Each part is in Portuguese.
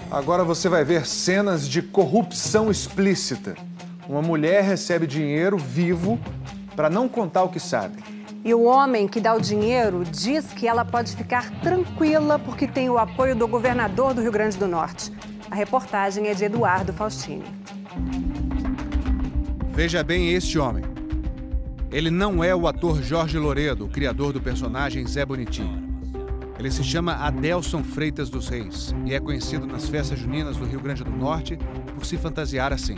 Agora você vai ver cenas de corrupção explícita. Uma mulher recebe dinheiro vivo para não contar o que sabe. E o homem que dá o dinheiro diz que ela pode ficar tranquila porque tem o apoio do governador do Rio Grande do Norte. A reportagem é de Eduardo Faustini. Veja bem este homem. Ele não é o ator Jorge Loredo, o criador do personagem Zé Bonitinho. Ele se chama Adelson Freitas dos Reis e é conhecido nas festas juninas do Rio Grande do Norte por se fantasiar assim.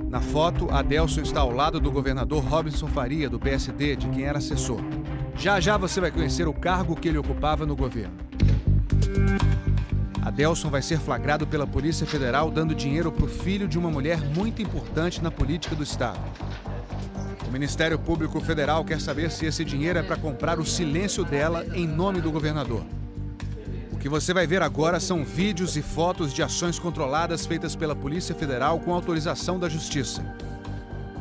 Na foto, Adelson está ao lado do governador Robinson Faria, do PSD, de quem era assessor. Já já você vai conhecer o cargo que ele ocupava no governo. Adelson vai ser flagrado pela Polícia Federal dando dinheiro para o filho de uma mulher muito importante na política do Estado. O Ministério Público Federal quer saber se esse dinheiro é para comprar o silêncio dela em nome do governador. O que você vai ver agora são vídeos e fotos de ações controladas feitas pela Polícia Federal com autorização da Justiça.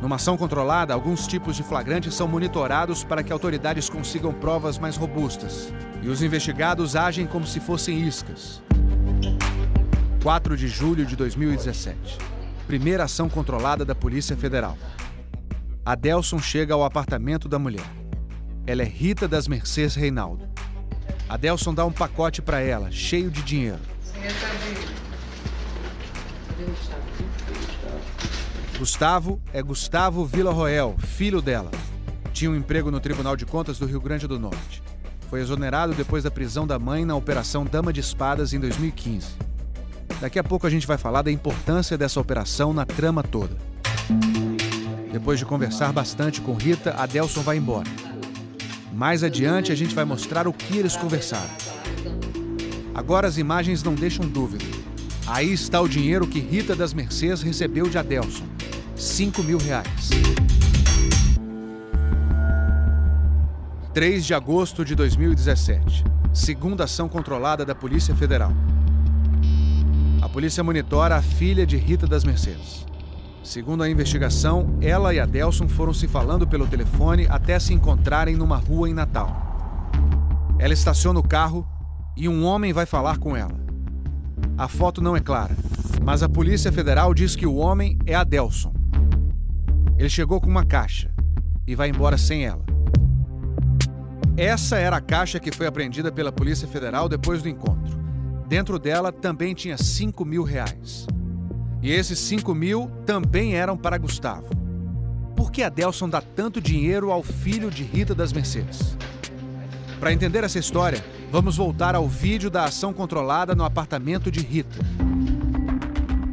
Numa ação controlada, alguns tipos de flagrantes são monitorados para que autoridades consigam provas mais robustas. E os investigados agem como se fossem iscas. 4 de julho de 2017. Primeira ação controlada da Polícia Federal. Adelson chega ao apartamento da mulher. Ela é Rita das Mercês Reinaldo. Adelson dá um pacote para ela, cheio de dinheiro. Gustavo é Gustavo Villarroel, filho dela. Tinha um emprego no Tribunal de Contas do Rio Grande do Norte. Foi exonerado depois da prisão da mãe na Operação Dama de Espadas em 2015. Daqui a pouco a gente vai falar da importância dessa operação na trama toda. Depois de conversar bastante com Rita, Adelson vai embora. Mais adiante, a gente vai mostrar o que eles conversaram. Agora as imagens não deixam dúvida. Aí está o dinheiro que Rita das Mercês recebeu de Adelson. R$5.000. 3 de agosto de 2017. Segunda ação controlada da Polícia Federal. A polícia monitora a filha de Rita das Mercês. Segundo a investigação, ela e Adelson foram se falando pelo telefone até se encontrarem numa rua em Natal. Ela estaciona o carro e um homem vai falar com ela. A foto não é clara, mas a Polícia Federal diz que o homem é Adelson. Ele chegou com uma caixa e vai embora sem ela. Essa era a caixa que foi apreendida pela Polícia Federal depois do encontro. Dentro dela também tinha R$5.000. E esses 5.000 também eram para Gustavo. Por que Adelson dá tanto dinheiro ao filho de Rita das Mercês? Para entender essa história, vamos voltar ao vídeo da ação controlada no apartamento de Rita.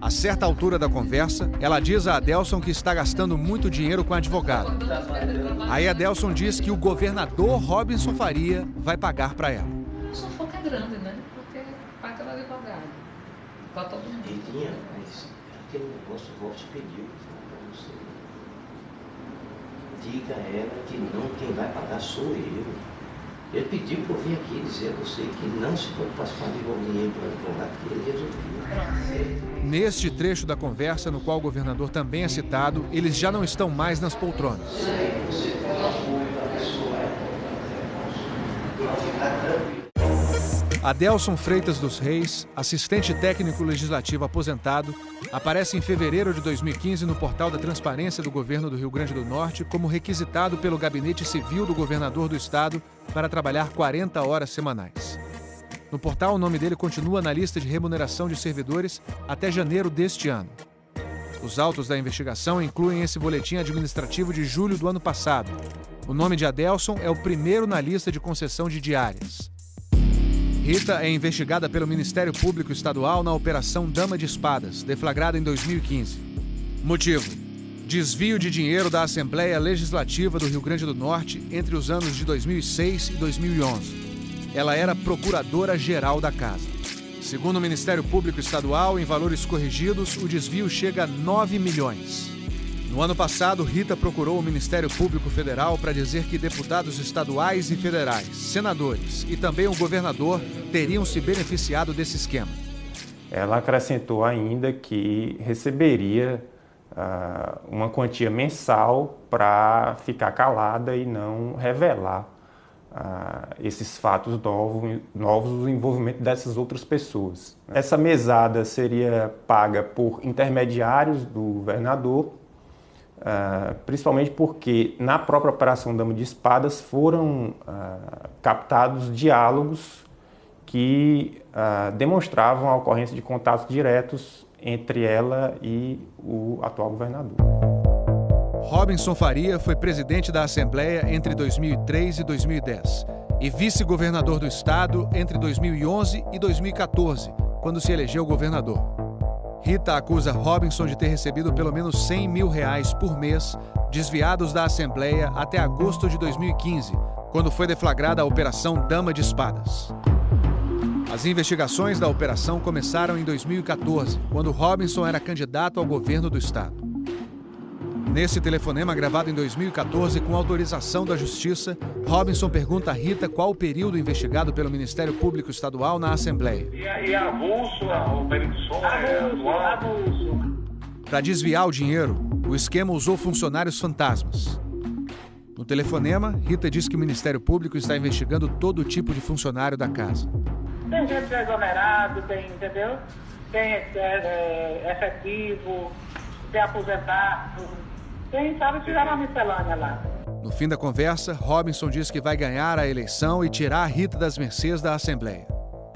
A certa altura da conversa, ela diz a Adelson que está gastando muito dinheiro com a advogada. Aí Adelson diz que o governador Robinson Faria vai pagar para ela. O sufoco é grande, né? Porque paga o advogado. Para todo mundo. Aquele negócio, o Vox pediu para você. Diga a ela que não, quem vai pagar sou eu. Ele pediu para eu vir aqui dizer a você que não se pode passar de dinheiro para o advogado, que ele resolveu. Neste trecho da conversa, no qual o governador também é citado, eles já não estão mais nas poltronas. Você tem apoio da pessoa, ficar tranquilo. Adelson Freitas dos Reis, assistente técnico legislativo aposentado, aparece em fevereiro de 2015 no portal da Transparência do Governo do Rio Grande do Norte como requisitado pelo Gabinete Civil do governador do estado para trabalhar 40 horas semanais. No portal, o nome dele continua na lista de remuneração de servidores até janeiro deste ano. Os autos da investigação incluem esse boletim administrativo de julho do ano passado. O nome de Adelson é o primeiro na lista de concessão de diárias. Rita é investigada pelo Ministério Público Estadual na Operação Dama de Espadas, deflagrada em 2015. Motivo: desvio de dinheiro da Assembleia Legislativa do Rio Grande do Norte entre os anos de 2006 e 2011. Ela era procuradora-geral da casa. Segundo o Ministério Público Estadual, em valores corrigidos, o desvio chega a 9 milhões. No ano passado, Rita procurou o Ministério Público Federal para dizer que deputados estaduais e federais, senadores e também o governador teriam se beneficiado desse esquema. Ela acrescentou ainda que receberia uma quantia mensal para ficar calada e não revelar esses fatos novos, o envolvimento dessas outras pessoas. Essa mesada seria paga por intermediários do governador, principalmente porque na própria Operação Dama de Espadas foram captados diálogos que demonstravam a ocorrência de contatos diretos entre ela e o atual governador. Robinson Faria foi presidente da Assembleia entre 2003 e 2010 e vice-governador do estado entre 2011 e 2014, quando se elegeu governador. Rita acusa Robinson de ter recebido pelo menos R$100 mil por mês, desviados da Assembleia até agosto de 2015, quando foi deflagrada a Operação Dama de Espadas. As investigações da operação começaram em 2014, quando Robinson era candidato ao governo do estado. Nesse telefonema gravado em 2014, com autorização da Justiça, Robinson pergunta a Rita qual o período investigado pelo Ministério Público Estadual na Assembleia. E avulso, o período avulso. Para desviar o dinheiro, o esquema usou funcionários fantasmas. No telefonema, Rita diz que o Ministério Público está investigando todo tipo de funcionário da casa. Tem gente exonerado, entendeu? Tem efetivo, tem aposentado. Quem sabe tirar uma miscelânea lá. No fim da conversa, Robinson diz que vai ganhar a eleição e tirar a Rita das mercês da Assembleia.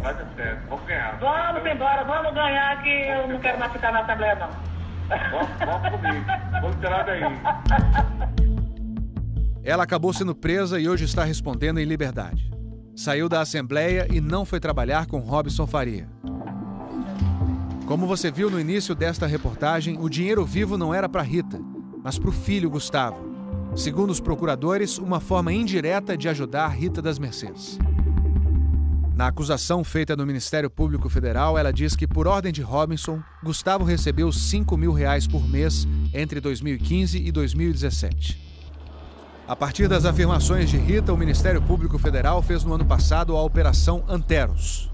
Vai dar certo, vamos ganhar. Vamos embora, vamos ganhar, que eu não quero mais ficar na Assembleia, não. Vamos comigo, vamos tirar daí. Ela acabou sendo presa e hoje está respondendo em liberdade. Saiu da Assembleia e não foi trabalhar com Robinson Faria. Como você viu no início desta reportagem, o dinheiro vivo não era para Rita, mas para o filho Gustavo. Segundo os procuradores, uma forma indireta de ajudar Rita das Mercês. Na acusação feita no Ministério Público Federal, ela diz que, por ordem de Robinson, Gustavo recebeu R$5 mil por mês entre 2015 e 2017. A partir das afirmações de Rita, o Ministério Público Federal fez no ano passado a Operação Anteros.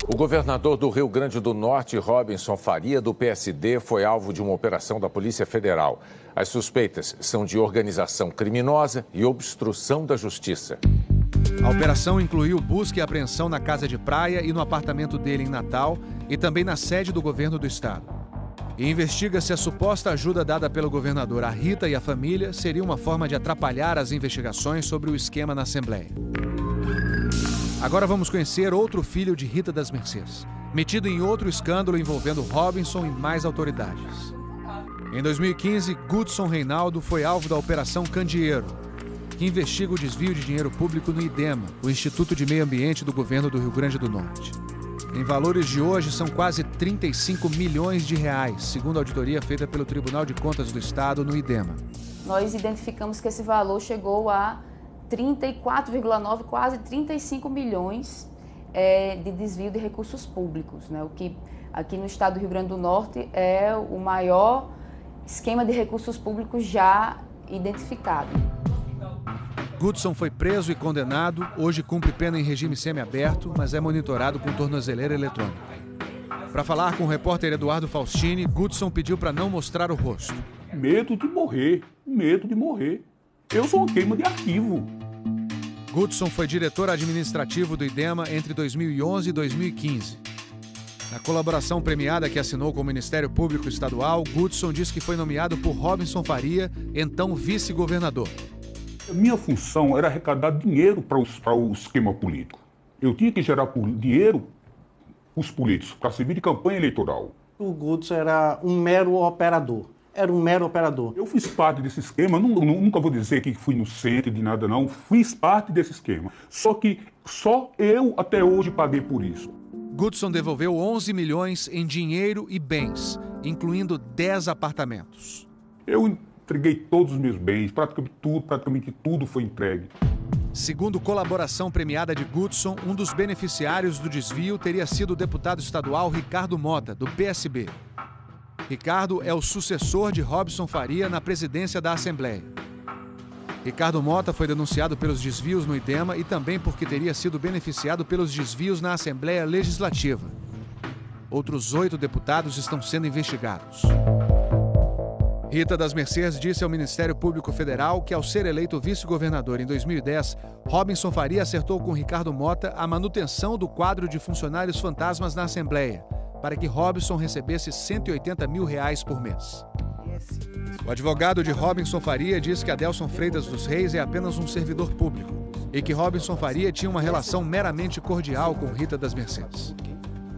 O governador do Rio Grande do Norte, Robinson Faria, do PSD, foi alvo de uma operação da Polícia Federal. As suspeitas são de organização criminosa e obstrução da justiça. A operação incluiu busca e apreensão na casa de praia e no apartamento dele em Natal e também na sede do governo do estado. E investiga se a suposta ajuda dada pelo governador a Rita e a família seria uma forma de atrapalhar as investigações sobre o esquema na Assembleia. Agora vamos conhecer outro filho de Rita das Mercês, metido em outro escândalo envolvendo Robinson e mais autoridades. Em 2015, Gudson Reinaldo foi alvo da Operação Candeeiro, que investiga o desvio de dinheiro público no IDEMA, o Instituto de Meio Ambiente do Governo do Rio Grande do Norte. Em valores de hoje, são quase R$35 milhões, segundo a auditoria feita pelo Tribunal de Contas do Estado no IDEMA. Nós identificamos que esse valor chegou a 34,9, quase 35 milhões de desvio de recursos públicos, né? O que aqui no estado do Rio Grande do Norte é o maior esquema de recursos públicos já identificado. Gudson foi preso e condenado, hoje cumpre pena em regime semiaberto, mas é monitorado com tornozeleira eletrônica. Para falar com o repórter Eduardo Faustini, Gudson pediu para não mostrar o rosto. Medo de morrer, medo de morrer. Eu sou uma queima de arquivo. Gudson foi diretor administrativo do IDEMA entre 2011 e 2015. Na colaboração premiada que assinou com o Ministério Público Estadual, Gudson diz que foi nomeado por Robinson Faria, então vice-governador. A minha função era arrecadar dinheiro para o esquema político. Eu tinha que gerar dinheiro para os políticos, para servir de campanha eleitoral. O Gudson era um mero operador. Eu fiz parte desse esquema, nunca vou dizer que fui inocente de nada não, fiz parte desse esquema. Só que só eu até hoje paguei por isso. Gudson devolveu 11 milhões em dinheiro e bens, incluindo 10 apartamentos. Eu entreguei todos os meus bens, praticamente tudo foi entregue. Segundo colaboração premiada de Gudson, um dos beneficiários do desvio teria sido o deputado estadual Ricardo Mota, do PSB. Ricardo é o sucessor de Robinson Faria na presidência da Assembleia. Ricardo Mota foi denunciado pelos desvios no IDEMA e também porque teria sido beneficiado pelos desvios na Assembleia Legislativa. Outros 8 deputados estão sendo investigados. Rita das Mercês disse ao Ministério Público Federal que, ao ser eleito vice-governador em 2010, Robinson Faria acertou com Ricardo Mota a manutenção do quadro de funcionários fantasmas na Assembleia, para que Robinson recebesse R$180 mil por mês. O advogado de Robinson Faria diz que Adelson Freitas dos Reis é apenas um servidor público e que Robinson Faria tinha uma relação meramente cordial com Rita das Mercês.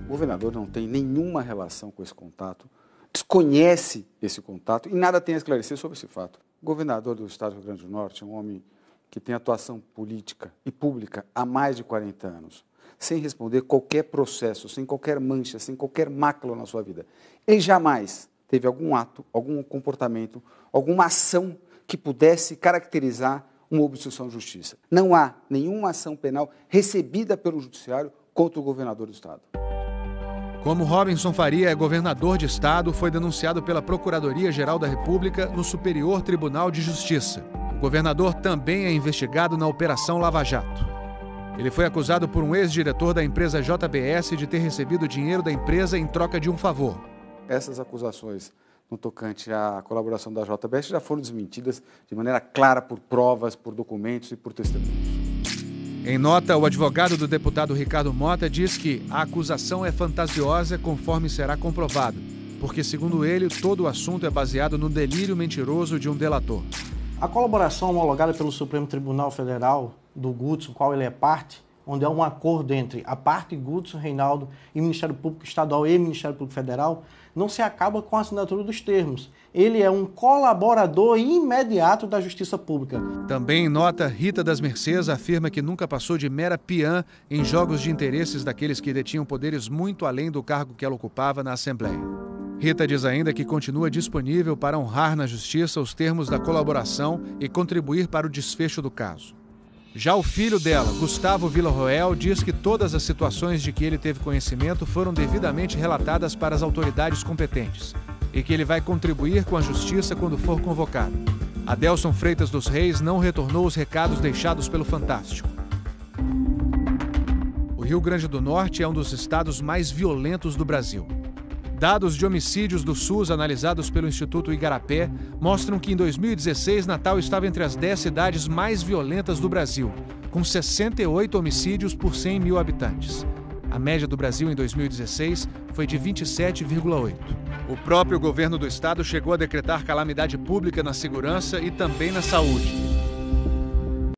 O governador não tem nenhuma relação com esse contato, desconhece esse contato e nada tem a esclarecer sobre esse fato. O governador do estado do Rio Grande do Norte é um homem que tem atuação política e pública há mais de 40 anos, sem responder qualquer processo, sem qualquer mancha, sem qualquer mácula na sua vida. Ele jamais teve algum ato, algum comportamento, alguma ação que pudesse caracterizar uma obstrução à justiça. Não há nenhuma ação penal recebida pelo judiciário contra o governador do estado. Como Robinson Faria é governador de estado, foi denunciado pela Procuradoria-Geral da República no Superior Tribunal de Justiça. O governador também é investigado na Operação Lava Jato. Ele foi acusado por um ex-diretor da empresa JBS de ter recebido dinheiro da empresa em troca de um favor. Essas acusações no tocante à colaboração da JBS já foram desmentidas de maneira clara por provas, por documentos e por testemunhos. Em nota, o advogado do deputado Ricardo Mota diz que a acusação é fantasiosa conforme será comprovado, porque, segundo ele, todo o assunto é baseado no delírio mentiroso de um delator. A colaboração homologada pelo Supremo Tribunal Federal do Gudson, qual ele é parte, onde há um acordo entre a parte Gudson, Reinaldo e Ministério Público Estadual e Ministério Público Federal, não se acaba com a assinatura dos termos. Ele é um colaborador imediato da Justiça Pública. Também em nota, Rita das Mercês afirma que nunca passou de mera peã em jogos de interesses daqueles que detinham poderes muito além do cargo que ela ocupava na Assembleia. Rita diz ainda que continua disponível para honrar na Justiça os termos da colaboração e contribuir para o desfecho do caso. Já o filho dela, Gustavo Villarroel, diz que todas as situações de que ele teve conhecimento foram devidamente relatadas para as autoridades competentes e que ele vai contribuir com a Justiça quando for convocado. Adelson Freitas dos Reis não retornou os recados deixados pelo Fantástico. O Rio Grande do Norte é um dos estados mais violentos do Brasil. Dados de homicídios do SUS analisados pelo Instituto Igarapé mostram que em 2016 Natal estava entre as 10 cidades mais violentas do Brasil, com 68 homicídios por 100 mil habitantes. A média do Brasil em 2016 foi de 27,8. O próprio governo do estado chegou a decretar calamidade pública na segurança e também na saúde.